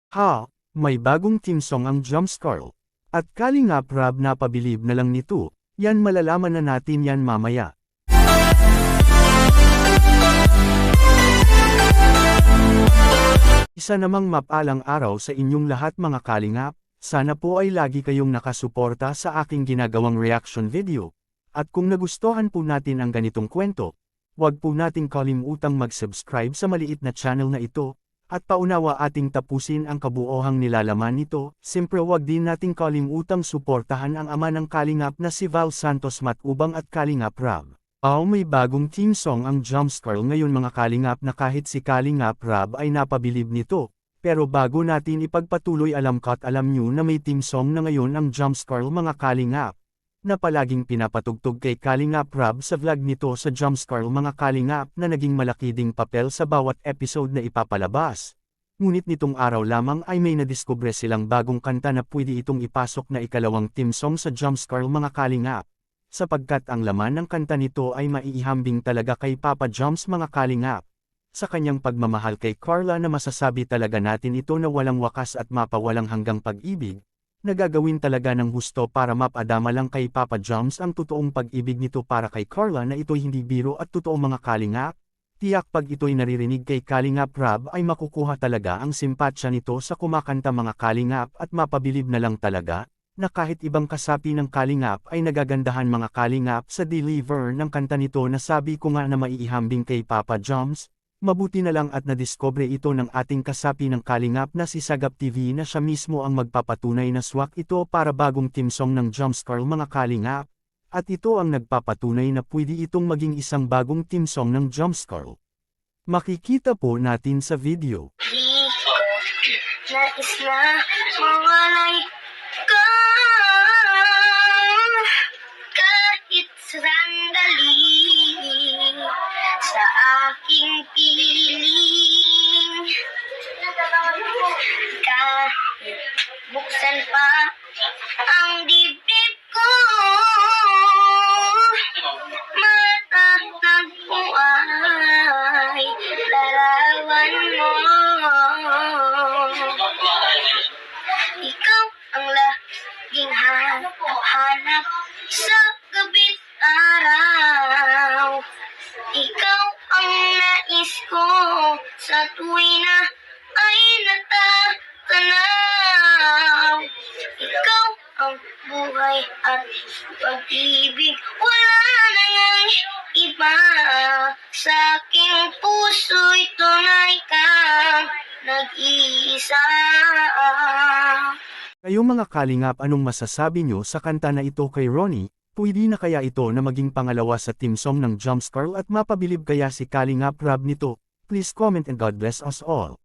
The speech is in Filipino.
Ha, may bagong team song ang Jumpscarl. At Kalingap Rab napabilib na lang nito, yan malalaman na natin yan mamaya. Isa namang mapalang araw sa inyong lahat mga Kalingap, sana po ay lagi kayong nakasuporta sa aking ginagawang reaction video. At kung nagustuhan po natin ang ganitong kwento, huwag po nating kalimutang mag-subscribe sa maliit na channel na ito, at paunawa ating tapusin ang kabuohang nilalaman nito. Siyempre huwag din nating kalimutang suportahan ang ama ng Kalingap na si Val Santos Matubang at Kalingap Rab. May bagong team song ang Jumpscarl ngayon mga Kalingap na kahit si Kalingap Rab ay napabilib nito. Pero bago natin ipagpatuloy alam nyo na may team song na ngayon ang Jumpscarl mga Kalingap, na palaging pinapatugtog kay Kalingap Rab sa vlog nito sa Jumpscarl mga Kalingap na naging malaki ding papel sa bawat episode na ipapalabas. Ngunit nitong araw lamang ay may nadiskubre silang bagong kanta na pwede itong ipasok na ikalawang team song sa Jumpscarl mga Kalingap. Sapagkat ang laman ng kanta nito ay maiihambing talaga kay Papa Jumps mga Kalingap. Sa kanyang pagmamahal kay Carla na masasabi talaga natin ito na walang wakas at mapawalang hanggang pag-ibig. Nagagawin talaga ng husto para mapadama lang kay Papa Jumps ang totoong pag-ibig nito para kay Carla na ito'y hindi biro at totoo mga Kalingap. Tiyak pag ito'y naririnig kay Kalingap Rab ay makukuha talaga ang simpatsya nito sa kumakanta mga Kalingap at mapabilib na lang talaga, na kahit ibang kasapi ng Kalingap ay nagagandahan mga Kalingap sa deliver ng kanta nito na sabi ko nga na maiihambing kay Papa Jumps. Mabuti na lang at nadiskubre ito ng ating kasapi ng Kalingap na si Sagap TV na siya mismo ang magpapatunay na swak ito para bagong team song ng Jumpscarl mga Kalingap. At ito ang nagpapatunay na pwede itong maging isang bagong team song ng Jumpscarl. Makikita po natin sa video. Nais na mawalay ka kahit sandali sa aking piling, kahit buksan pa ang dibdib ko, matatagpo ay larawan mo. Ikaw ang laging hanap sa gabi't araw. Ikaw ang nais ko sa tuwi na ay natatanaw. Ikaw ang buhay at pag-ibig, wala na ngang iba. Sa aking puso'y tunay kang nag-iisa. Kayo mga Kalingap, anong masasabi nyo sa kanta na ito kay Ronnie? Pwede na kaya ito na maging pangalawa sa team song ng Jumpscarl at mapabilib kaya si Kalingap Rab nito? Please comment and God bless us all.